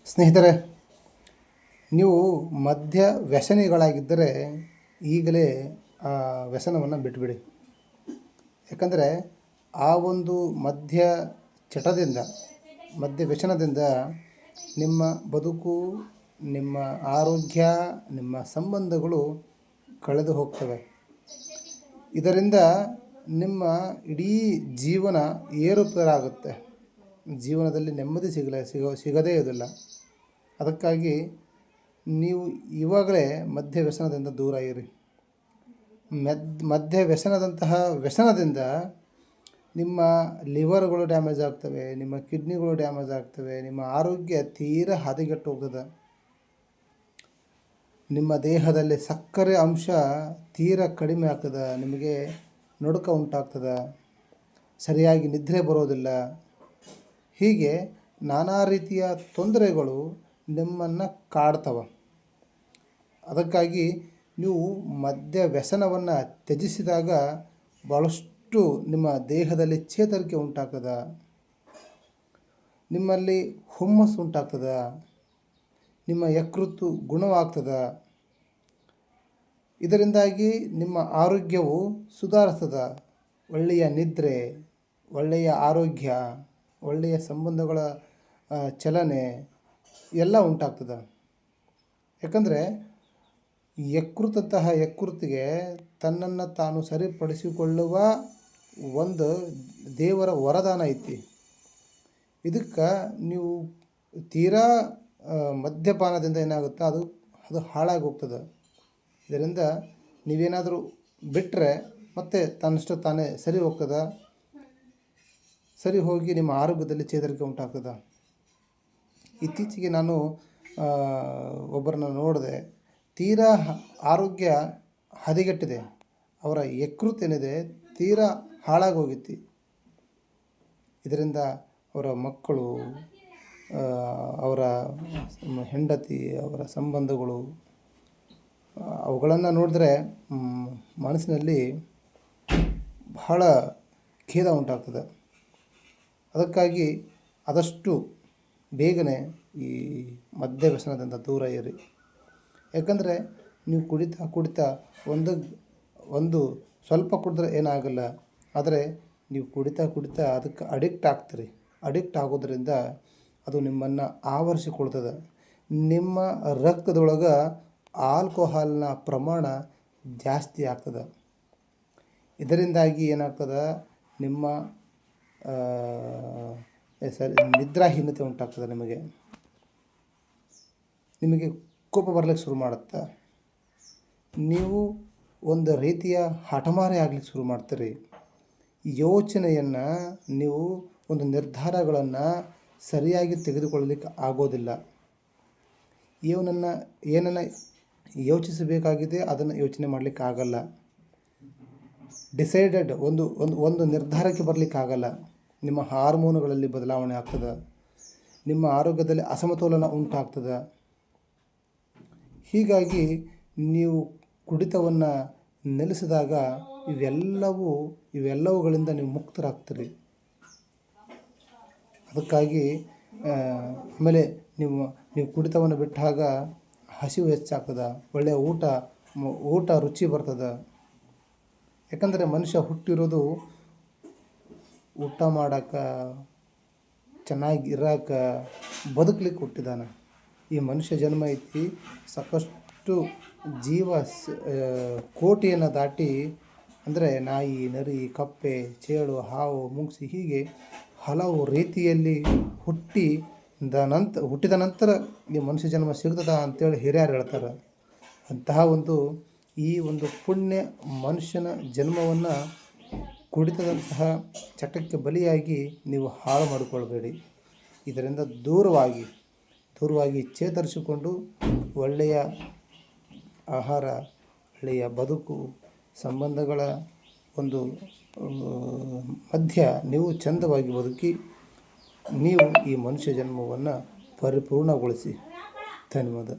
ಸ್ನೇಹಿತರೆ, ನೀವು ಮದ್ಯ ವ್ಯಸನಿಗಳಾಗಿದ್ದರೆ ಈಗಲೇ ಆ ವ್ಯಸನವನ್ನು ಬಿಟ್ಟುಬಿಡಿ. ಯಾಕಂದರೆ ಆ ಒಂದು ಮದ್ಯ ಚಟದಿಂದ, ಮದ್ಯ ವ್ಯಸನದಿಂದ ನಿಮ್ಮ ಬದುಕು, ನಿಮ್ಮ ಆರೋಗ್ಯ, ನಿಮ್ಮ ಸಂಬಂಧಗಳು ಕಳೆದು ಹೋಗ್ತವೆ. ಇದರಿಂದ ನಿಮ್ಮ ಇಡೀ ಜೀವನ ಏರುಪೇರಾಗುತ್ತೆ. ಜೀವನದಲ್ಲಿ ನೆಮ್ಮದಿ ಸಿಗದೇ ಇರೋದಿಲ್ಲ. ಅದಕ್ಕಾಗಿ ನೀವು ಇವಾಗಲೇ ಮದ್ಯ ವ್ಯಸನದಿಂದ ದೂರ ಇರಿ. ಮದ್ಯ ವ್ಯಸನದಿಂದ ನಿಮ್ಮ ಲಿವರ್ಗಳು ಡ್ಯಾಮೇಜ್ ಆಗ್ತವೆ, ನಿಮ್ಮ ಕಿಡ್ನಿಗಳು ಡ್ಯಾಮೇಜ್ ಆಗ್ತವೆ, ನಿಮ್ಮ ಆರೋಗ್ಯ ತೀರಾ ಹದಗೆಟ್ಟು ಹೋಗ್ತದೆ. ನಿಮ್ಮ ದೇಹದಲ್ಲಿ ಸಕ್ಕರೆ ಅಂಶ ತೀರಾ ಕಡಿಮೆ ಆಗ್ತದೆ, ನಿಮಗೆ ನಡುಕ ಉಂಟಾಗ್ತದೆ, ಸರಿಯಾಗಿ ನಿದ್ರೆ ಬರೋದಿಲ್ಲ. ಹೀಗೆ ನಾನಾ ರೀತಿಯ ತೊಂದರೆಗಳು ನಿಮ್ಮನ್ನು ಕಾಡ್ತವೆ. ಅದಕ್ಕಾಗಿ ನೀವು ಮದ್ಯ ವ್ಯಸನವನ್ನು ತ್ಯಜಿಸಿದಾಗ ಭಾಳಷ್ಟು ನಿಮ್ಮ ದೇಹದಲ್ಲಿ ಚೇತರಿಕೆ ಉಂಟಾಗ್ತದೆ, ನಿಮ್ಮಲ್ಲಿ ಹುಮ್ಮಸ್ಸು ಉಂಟಾಗ್ತದೆ, ನಿಮ್ಮ ಯಕೃತ್ತು ಗುಣವಾಗ್ತದೆ. ಇದರಿಂದಾಗಿ ನಿಮ್ಮ ಆರೋಗ್ಯವು ಸುಧಾರಿಸ್ತದೆ. ಒಳ್ಳೆಯ ನಿದ್ರೆ, ಒಳ್ಳೆಯ ಆರೋಗ್ಯ, ಒಳ್ಳೆಯ ಸಂಬಂಧಗಳ ಚಲನೆ ಎಲ್ಲ ಉಂಟಾಗ್ತದೆ. ಯಾಕಂದರೆ ಯಕೃತ್ತಿಗೆ ತನ್ನನ್ನು ತಾನು ಸರಿಪಡಿಸಿಕೊಳ್ಳುವ ಒಂದು ದೇವರ ವರದಾನ ಐತಿ. ಇದಕ್ಕೆ ನೀವು ತೀರಾ ಮದ್ಯಪಾನದಿಂದ ಏನಾಗುತ್ತೆ, ಅದು ಹಾಳಾಗಿ ಹೋಗ್ತದೆ. ಇದರಿಂದ ನೀವೇನಾದರೂ ಬಿಟ್ಟರೆ ಮತ್ತೆ ತನ್ನಷ್ಟು ತಾನೇ ಸರಿ ಹೋಗ್ತದೆ. ಸರಿ ಹೋಗಿ ನಿಮ್ಮ ಆರೋಗ್ಯದಲ್ಲಿ ಚೇತರಿಕೆ ಉಂಟಾಗ್ತದೆ. ಇತ್ತೀಚೆಗೆ ನಾನು ಒಬ್ಬರನ್ನ ನೋಡಿದೆ, ತೀರಾ ಆರೋಗ್ಯ ಹದಗೆಟ್ಟಿದೆ. ಅವರ ಯಕೃತ್ತು ಏನಿದೆ ತೀರಾ ಹಾಳಾಗಿ ಹೋಗಿತ್ತು. ಇದರಿಂದ ಅವರ ಮಕ್ಕಳು, ಅವರ ಹೆಂಡತಿ, ಅವರ ಸಂಬಂಧಗಳು, ಅವುಗಳನ್ನು ನೋಡಿದ್ರೆ ಮನಸ್ಸಿನಲ್ಲಿ ಬಹಳ ಖೇದ ಉಂಟಾಗ್ತದೆ. ಅದಕ್ಕಾಗಿ ಆದಷ್ಟು ಬೇಗನೆ ಈ ಮದ್ಯ ವ್ಯಸನದಿಂದ ದೂರ ಇರಿ. ಯಾಕಂದರೆ ನೀವು ಕುಡಿತಾ ಒಂದು ಸ್ವಲ್ಪ ಕುಡಿದ್ರೆ ಏನಾಗಲ್ಲ. ಆದರೆ ನೀವು ಕುಡಿತಾ ಅದಕ್ಕೆ ಅಡಿಕ್ಟ್ ಆಗ್ತೀರಿ. ಅಡಿಕ್ಟ್ ಆಗೋದ್ರಿಂದ ಅದು ನಿಮ್ಮನ್ನು ಆವರಿಸಿಕೊಳ್ತದೆ. ನಿಮ್ಮ ರಕ್ತದೊಳಗೆ ಆಲ್ಕೋಹಾಲ್ನ ಪ್ರಮಾಣ ಜಾಸ್ತಿ ಆಗ್ತದೆ. ಇದರಿಂದಾಗಿ ಏನಾಗ್ತದೆ, ನಿಮ್ಮ ನಿದ್ರಾಹೀನತೆ ಉಂಟಾಗ್ತದೆ. ನಿಮಗೆ ಕೋಪ ಬರಲಿಕ್ಕೆ ಶುರು ಮಾಡುತ್ತೆ. ನೀವು ಒಂದು ರೀತಿಯ ಹಠಮಾರಿ ಆಗಲಿಕ್ಕೆ ಶುರು ಮಾಡ್ತೀರಿ. ಯೋಚನೆಯನ್ನು, ನೀವು ಒಂದು ನಿರ್ಧಾರಗಳನ್ನು ಸರಿಯಾಗಿ ತೆಗೆದುಕೊಳ್ಳಲಿಕ್ಕೆ ಆಗೋದಿಲ್ಲ. ಏನನ್ನು ಯೋಚಿಸಬೇಕಾಗಿದೆ ಅದನ್ನು ಯೋಚನೆ ಮಾಡಲಿಕ್ಕೆ ಆಗಲ್ಲ. ಡಿಸೈಡೆಡ್ ಒಂದು ನಿರ್ಧಾರಕ್ಕೆ ಬರಲಿಕ್ಕಾಗಲ್ಲ. ನಿಮ್ಮ ಹಾರ್ಮೋನುಗಳಲ್ಲಿ ಬದಲಾವಣೆ ಆಗ್ತದೆ, ನಿಮ್ಮ ಆರೋಗ್ಯದಲ್ಲಿ ಅಸಮತೋಲನ ಉಂಟಾಗ್ತದೆ. ಹೀಗಾಗಿ ನೀವು ಕುಡಿತವನ್ನು ನಿಲ್ಲಿಸಿದಾಗ ಇವೆಲ್ಲವುಗಳಿಂದ ನೀವು ಮುಕ್ತರಾಗ್ತೀರಿ. ಅದಕ್ಕಾಗಿ ಆಮೇಲೆ ನೀವು ಕುಡಿತವನ್ನು ಬಿಟ್ಟಾಗ ಹಸಿವು ಹೆಚ್ಚಾಗ್ತದೆ, ಒಳ್ಳೆಯ ಊಟ ರುಚಿ ಬರ್ತದೆ. ಯಾಕಂದರೆ ಮನುಷ್ಯ ಹುಟ್ಟಿರೋದು ಊಟ ಮಾಡೋಕ್ಕೆ, ಚೆನ್ನಾಗಿ ಇರೋಕ್ಕೆ, ಬದುಕಲಿಕ್ಕೆ ಹುಟ್ಟಿದಾನೆ. ಈ ಮನುಷ್ಯ ಜನ್ಮ ಐತಿ ಸಾಕಷ್ಟು ಜೀವ ಕೋಟಿಯನ್ನು ದಾಟಿ, ಅಂದರೆ ನಾಯಿ, ನರಿ, ಕಪ್ಪೆ, ಚೇಳು, ಹಾವು, ಮುಂಗ್ಸಿ ಹೀಗೆ ಹಲವು ರೀತಿಯಲ್ಲಿ ಹುಟ್ಟಿದ ನಂತರ ಈ ಮನುಷ್ಯ ಜನ್ಮ ಸಿಗ್ತದ ಅಂತೇಳಿ ಹಿರಿಯರು ಹೇಳ್ತಾರೆ. ಅಂತಹ ಈ ಒಂದು ಪುಣ್ಯ ಮನುಷ್ಯನ ಜನ್ಮವನ್ನು ಕುಡಿತದಂತಹ ಚಟಕ್ಕೆ ಬಲಿಯಾಗಿ ನೀವು ಹಾಳು ಮಾಡಿಕೊಳ್ಬೇಡಿ. ಇದರಿಂದ ದೂರವಾಗಿ ಚೇತರಿಸಿಕೊಂಡು ಒಳ್ಳೆಯ ಆಹಾರ, ಒಳ್ಳೆಯ ಬದುಕು, ಸಂಬಂಧಗಳ ಮಧ್ಯ ನೀವು ಚಂದವಾಗಿ ಬದುಕಿ ನೀವು ಈ ಮನುಷ್ಯ ಜನ್ಮವನ್ನು ಪರಿಪೂರ್ಣಗೊಳಿಸಿ. ಧನ್ಯವಾದ.